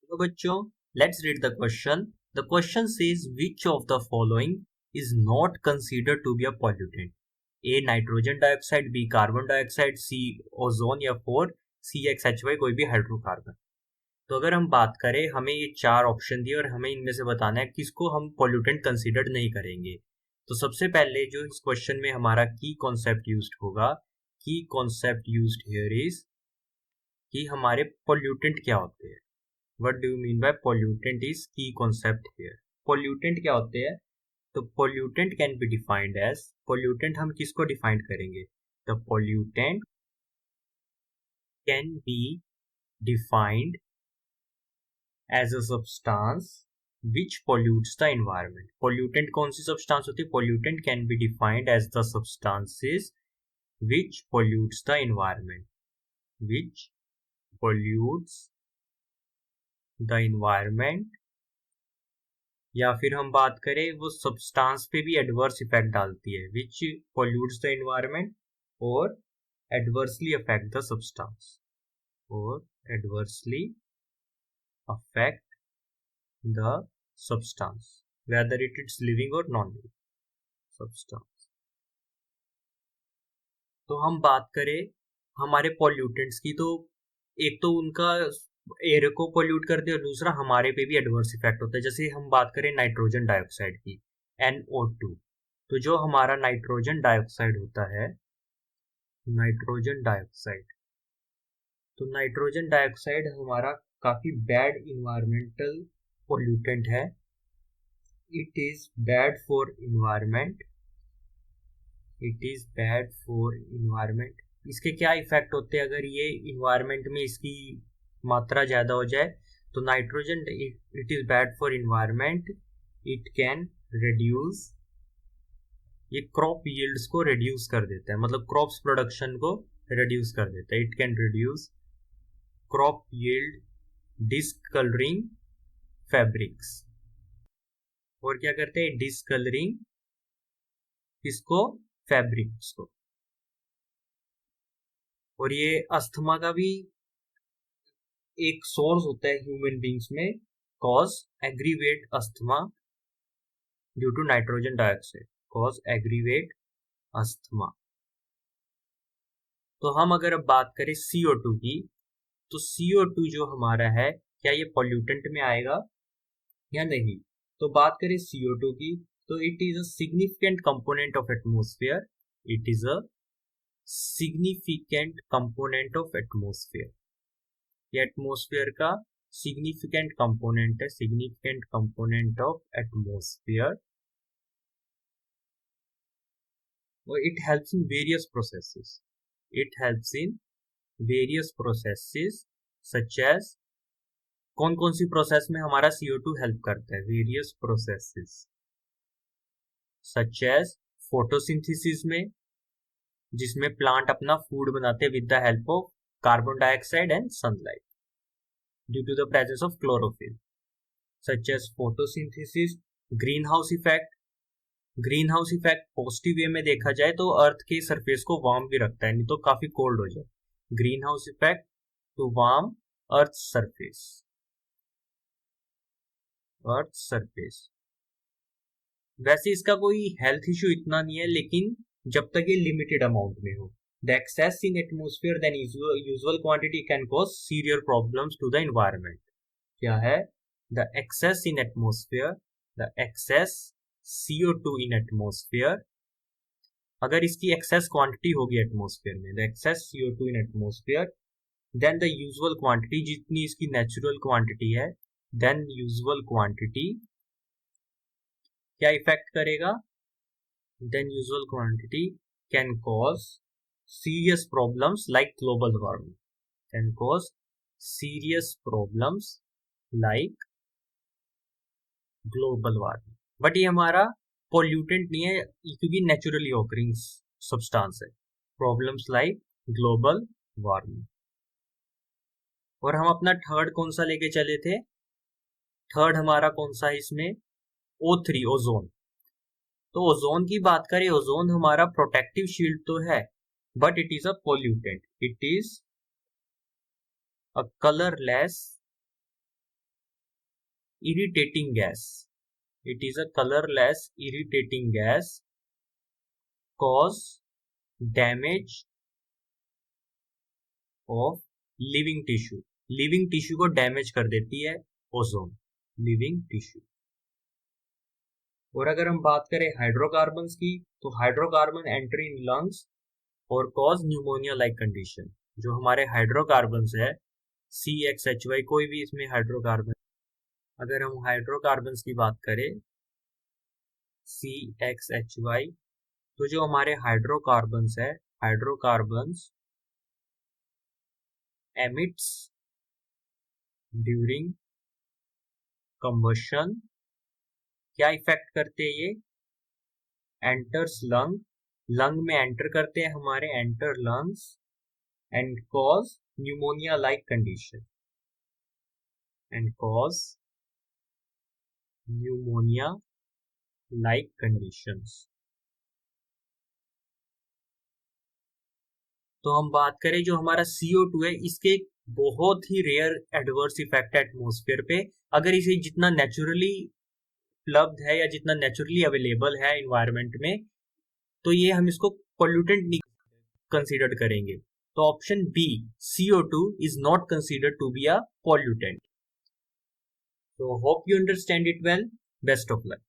तो बच्चों, let's read the question. The question says which of the following is not considered to be a pollutant. A nitrogen dioxide, B carbon dioxide, C ozone या four C X H Y कोई भी hydrocarbon. तो अगर हम बात करें, हमें ये चार ऑप्शन दिए और हमें इनमें से बताना है किसको हम पॉल्यूटेंट कंसीडर्ड नहीं करेंगे. तो सबसे पहले जो इस क्वेश्चन में हमारा की कॉन्सेप्ट यूज्ड होगा, की कॉन्सेप्ट यूज्ड हियर इज कि हमारे पॉल्यूटेंट क्या होते हैं. What do you mean by pollutant is key concept here. Pollutant क्या होते हैं? तो pollutant can be defined as, pollutant हम किसको डिफाइंड करेंगे? The pollutant can be defined as a substance which pollutes the environment. Pollutant कौन सी substance होती है? Pollutant can be defined as the substances which pollutes the environment. Which pollutes the environment. या फिर हम बात करें वो सब्सटेंस पे भी एडवर्स इफेक्ट डालती है, which pollutes the environment और adversely affect the substance. और adversely affect the substance, whether it is living or non-living substance. तो हम बात करें हमारे पॉल्यूटेंट्स की, तो एक तो उनका एयर को पॉल्यूट करते हैं और दूसरा हमारे पे भी एडवर्स इफेक्ट होता है. जैसे हम बात करें नाइट्रोजन डाइऑक्साइड की, NO2. तो जो हमारा नाइट्रोजन डाइऑक्साइड होता है, नाइट्रोजन डाइऑक्साइड, तो नाइट्रोजन डाइऑक्साइड हमारा काफी बैड इन्वायरमेंटल पॉल्यूटेंट है. It is bad for environment. It is bad for environment. इसके क्या इफेक्ट होते हैं अगर ये इन्वायरमेंट में इसकी मात्रा ज्यादा हो जाए? तो nitrogen it is bad for environment. It can reduce, ये क्रॉप यील्ड्स को रिड्यूस कर देता है, मतलब क्रॉप्स प्रोडक्शन को रिड्यूस कर देता है. It can reduce crop yield, discolouring fabrics. और क्या करते हैं? डिस्कलरिंग इसको, फैब्रिक्स को. और ये अस्थमा का भी एक सोर्स होता है ह्यूमन बींग्स में, cause aggravate asthma due to nitrogen dioxide. Cause aggravate asthma. तो हम अगर अब बात करें CO2 की, तो CO2 जो हमारा है, क्या ये पॉल्यूटेंट में आएगा या नहीं? तो बात करें CO2 की, तो it is a significant component of atmosphere. It is a significant component of atmosphere. ये एटमोस्फेयर का सिग्निफिकेंट कंपोनेंट है, सिग्निफिकेंट कंपोनेंट ऑफ एटमोस्फेयर. और it helps in various processes. It helps in various processes such as, कौन कौन सी process में हमारा CO2 help करता है? Various processes such as photosynthesis में, जिसमें प्लांट अपना फूड बनाते हैं with the help of carbon dioxide and sunlight due to the presence of chlorophyll. Such as photosynthesis. Green house effect. Green house effect positive way में देखा जाए तो अर्थ के सरफेस को वार्म भी रखता है, नहीं तो काफी कोल्ड हो जाए. Green house effect to warm earth surface. Earth surface. वैसे इसका कोई हेल्थ इश्यू इतना नहीं है, लेकिन जब तक ये लिमिटेड अमाउंट में हो. The excess in atmosphere then usual quantity can cause serious problems to the environment. क्या है? The excess in atmosphere, the excess CO2 in atmosphere. अगर इसकी एक्सेस क्वांटिटी होगी एटमोस्फेयर में, the excess CO2 in atmosphere, then the usual quantity, जितनी इसकी natural quantity है, then usual quantity क्या इफेक्ट करेगा? Then usual quantity can cause serious problems like global warming. Can cause serious problems like global warming. But ये हमारा pollutant नहीं है क्योंकि नेचुरली ऑकरिंग सब्सटेंस है. Problems like global warming. और हम अपना थर्ड कौन सा लेके चले थे? थर्ड हमारा कौन सा है इसमें? O3, ozone. तो ओजोन की बात करें, ओजोन हमारा प्रोटेक्टिव शील्ड तो है, but it is a pollutant. It is a colourless irritating gas. It is a colorless irritating gas, cause damage of living tissue. Living tissue को डैमेज कर देती है ओजोन, लिविंग टिश्यू। और अगर हम बात करें हाइड्रोकार्बन्स की, तो हाइड्रोकार्बन एंटर इन लंग्स और कॉज न्यूमोनिया लाइक कंडीशन। जो हमारे हाइड्रोकार्बन्स है CXHY, कोई भी इसमें हाइड्रोकार्बन, अगर हम हाइड्रोकार्बन्स की बात करें CXHY, तो जो हमारे हाइड्रोकार्बन्स है, हाइड्रोकार्बन्स एमिट्स ड्यूरिंग कंबशन, क्या इफेक्ट करते हैं ये? एंटर्स लंग, लंग में एंटर करते हैं हमारे, enter lungs and cause pneumonia like condition, and cause pneumonia like conditions. तो हम बात करें जो हमारा CO2 है, इसके बहुत ही रेयर एडवर्स इफेक्ट है एटमॉस्फेयर पे। अगर इसे जितना नेचुरली उपलब्ध है या जितना नेचुरली अवेलेबल है इन्वायरमेंट में, तो ये हम इसको पोल्यूटेंट नहीं कंसीडर करेंगे। तो option B CO2 is not considered to be a pollutant. So hope you understand it well. Best of luck.